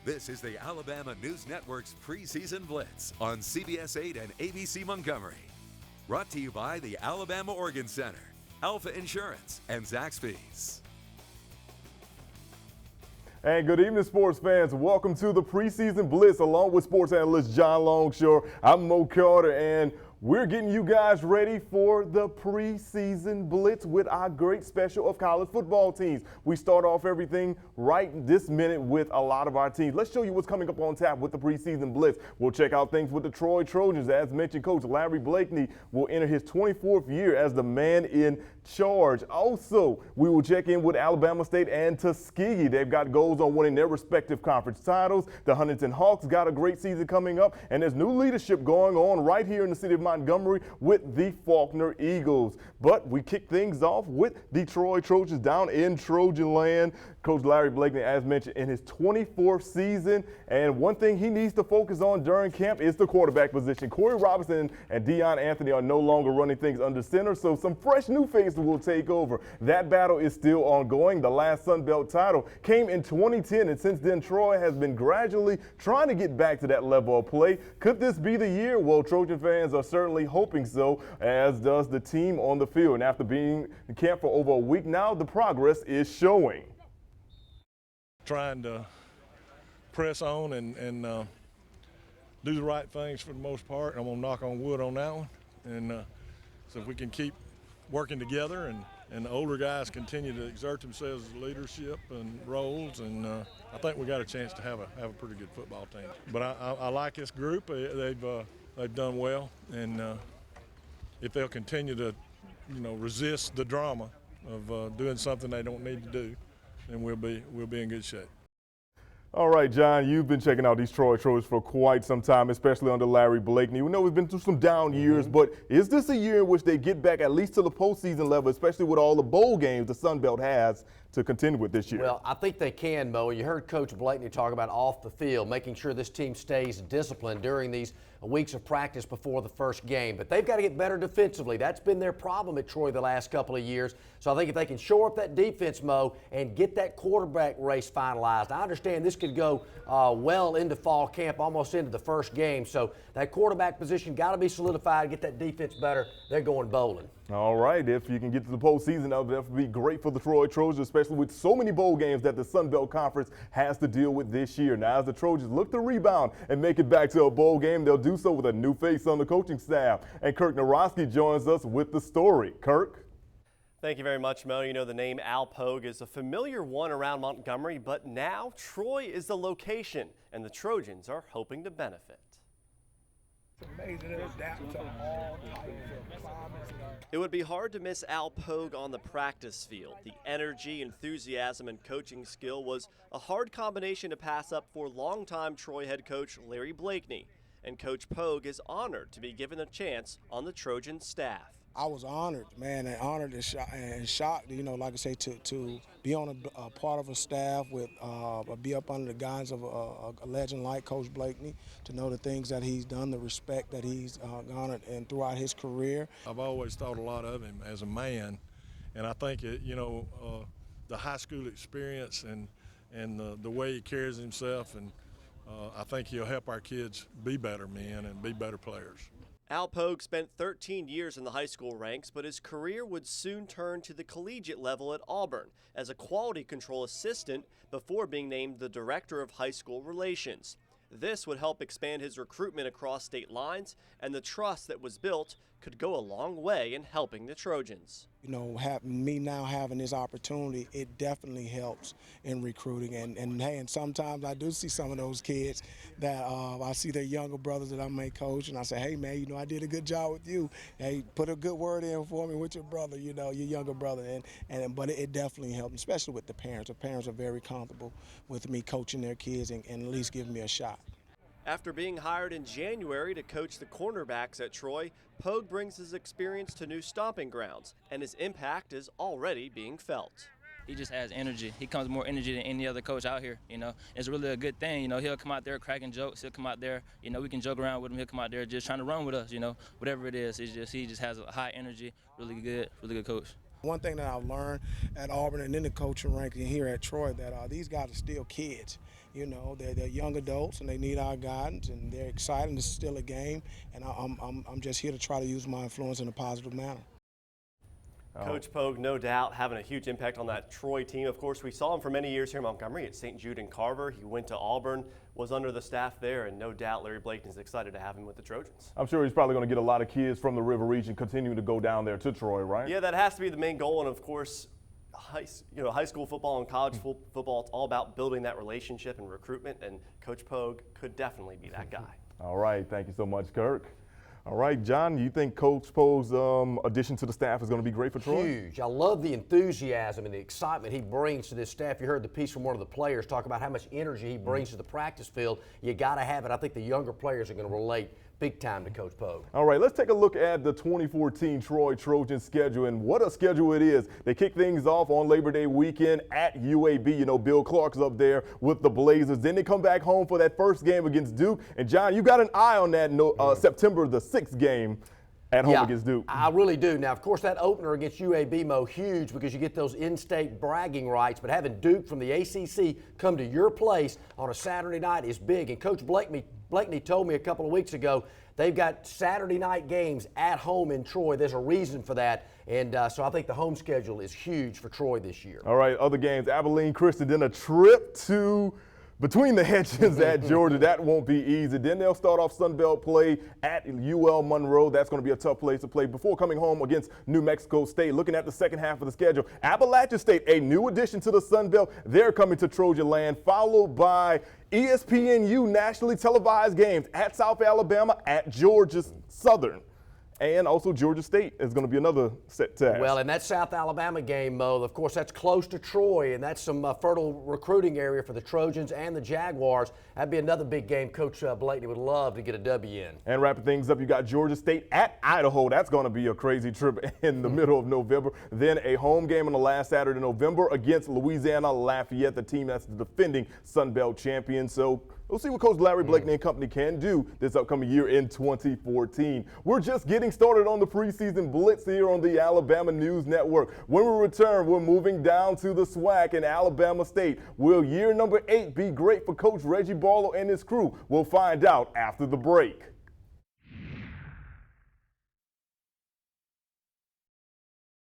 This is the Alabama News Network's preseason blitz on CBS 8 and ABC Montgomery. Brought to you by the Alabama Organ Center, Alpha Insurance, and Zaxby's. And good evening, sports fans. Welcome to the preseason blitz along with sports analyst John Longshore. I'm Mo Carter, and we're getting you guys ready for the preseason blitz with our great special of college football teams. We start off everything right this minute with a lot of our teams. Let's show you what's coming up on tap with the preseason blitz. We'll check out things with the Troy Trojans. As mentioned, Coach RLarry Blakeney will enter his 24th year as the man in charge. Also, we will check in with Alabama State and Tuskegee. They've got goals on winning their respective conference titles. The Huntington Hawks got a great season coming up, and there's new leadership going on right here in the city of Montgomery with the Faulkner Eagles. But we kick things off with the Troy Trojans down in Trojan land. Coach RLarry Blakeney, as mentioned, in his 24th season, and one thing he needs to focus on during camp is the quarterback position. Corey Robinson and Deion Anthony are no longer running things under center, so some fresh new faces will take over. That battle is still ongoing. The last Sun Belt title came in 2010, and since then, Troy has been gradually trying to get back to that level of play. Could this be the year? Well, Trojan fans are certainly hoping so, as does the team on the field. And after being in camp for over a week now, the progress is showing. Trying to press on and do the right things for the most part. I'm going to knock on wood on that one. And so if we can keep working together and the older guys continue to exert themselves as leadership and roles, and I think we got a chance to have a pretty good football team. But I like this group. They've done well, and if they'll continue to resist the drama of doing something they don't need to do, then we'll be in good shape. All right, John, you've been checking out these Troy Trojans for quite some time, especially under RLarry Blakeney. We know we've been through some down years, but is this a year in which they get back at least to the postseason level, especially with all the bowl games the Sun Belt has to contend with this year? Well, I think they can, Mo. You heard Coach Blakeney talk about off the field, making sure this team stays disciplined during these weeks of practice before the first game. But they've got to get better defensively. That's been their problem at Troy the last couple of years. So I think if they can shore up that defense, Mo, and get that quarterback race finalized. I understand this could go well into fall camp, almost into the first game. So that quarterback position got to be solidified, get that defense better. They're going bowling. All right, if you can get to the postseason, that would be great for the Troy Trojans, especially with so many bowl games that the Sun Belt Conference has to deal with this year. Now, as the Trojans look to rebound and make it back to a bowl game, they'll do so with a new face on the coaching staff. And Kirk Narosky joins us with the story. Kirk? Thank you very much, Mo. You know, the name Al Pogue is a familiar one around Montgomery, but now Troy is the location, and the Trojans are hoping to benefit. It would be hard to miss Al Pogue on the practice field. The energy, enthusiasm, and coaching skill was a hard combination to pass up for longtime Troy head coach RLarry Blakeney. And Coach Pogue is honored to be given a chance on the Trojan staff. I was honored, man, and honored and shocked, like I say, to be on a part of a staff with, be up under the guidance of a legend like Coach Blakeney, to know the things that he's done, the respect that he's garnered and throughout his career. I've always thought a lot of him as a man, and I think, the high school experience and the way he carries himself, and I think he'll help our kids be better men and be better players. Al Pogue spent 13 years in the high school ranks, but his career would soon turn to the collegiate level at Auburn as a quality control assistant before being named the director of high school relations. This would help expand his recruitment across state lines, and the trust that was built could go a long way in helping the Trojans. Me now having this opportunity, it definitely helps in recruiting. And sometimes I do see some of those kids that I see their younger brothers that I may coach, and I say, hey, man, I did a good job with you. Hey, put a good word in for me with your brother, your younger brother. But it definitely helps, especially with the parents. The parents are very comfortable with me coaching their kids and at least giving me a shot. After being hired in January to coach the cornerbacks at Troy, Pogue brings his experience to new stomping grounds, and his impact is already being felt. He just has energy. He comes more energy than any other coach out here, It's really a good thing, He'll come out there cracking jokes. He'll come out there, we can joke around with him. He'll come out there just trying to run with us, Whatever it is, he just has a high energy, really good coach. One thing that I've learned at Auburn and in the coaching ranking here at Troy, that these guys are still kids. You know, they're young adults and they need our guidance, and they're excited. It's still a game, and I'm just here to try to use my influence in a positive manner. Coach Pogue, no doubt, having a huge impact on that Troy team. Of course, we saw him for many years here in Montgomery at St. Jude and Carver. He went to Auburn, was under the staff there, and no doubt Larry Blakeney is excited to have him with the Trojans. I'm sure he's probably going to get a lot of kids from the River region continuing to go down there to Troy, right? Yeah, that has to be the main goal, and of course, high school football and college football, it's all about building that relationship and recruitment, and Coach Pogue could definitely be that guy. All right, thank you so much, Kirk. All right, John, you think Coach Pogue's addition to the staff is going to be great for Troy? Huge. I love the enthusiasm and the excitement he brings to this staff. You heard the piece from one of the players talk about how much energy he brings to the practice field. You got to have it. I think the younger players are going to relate big time to Coach Pogue. All right, let's take a look at the 2014 Troy Trojans schedule, and what a schedule it is. They kick things off on Labor Day weekend at UAB. You know, Bill Clark's up there with the Blazers. Then they come back home for that first game against Duke. And, John, you got an eye on that September the 6th game at home against Duke. I really do. Now, of course, that opener against UAB, Mo, huge because you get those in-state bragging rights, but having Duke from the ACC come to your place on a Saturday night is big. And Coach Blakeney told me a couple of weeks ago they've got Saturday night games at home in Troy. There's a reason for that. And so I think the home schedule is huge for Troy this year. All right, other games, Abilene Christian, then a trip to between the hedges at Georgia. That won't be easy. Then they'll start off Sun Belt play at UL Monroe. That's going to be a tough place to play before coming home against New Mexico State. Looking at the second half of the schedule, Appalachian State, a new addition to the Sun Belt. They're coming to Trojan land, followed by ESPNU nationally televised games at South Alabama, at Georgia Southern. And also Georgia State is going to be another set task. Well, in that South Alabama game, Mo, of course, that's close to Troy, and that's some fertile recruiting area for the Trojans and the Jaguars. That'd be another big game Coach Blakeney would love to get a W in. And wrapping things up, you got Georgia State at Idaho. That's going to be a crazy trip in the middle of November. Then a home game on the last Saturday in November against Louisiana Lafayette, the team that's the defending Sun Belt champion. So we'll see what Coach Larry Blakeney and company can do this upcoming year in 2014. We're just getting started on the preseason blitz here on the Alabama News Network. When we return, we're moving down to the SWAC in Alabama State. Will year number 8 be great for Coach Reggie Barlow and his crew? We'll find out after the break.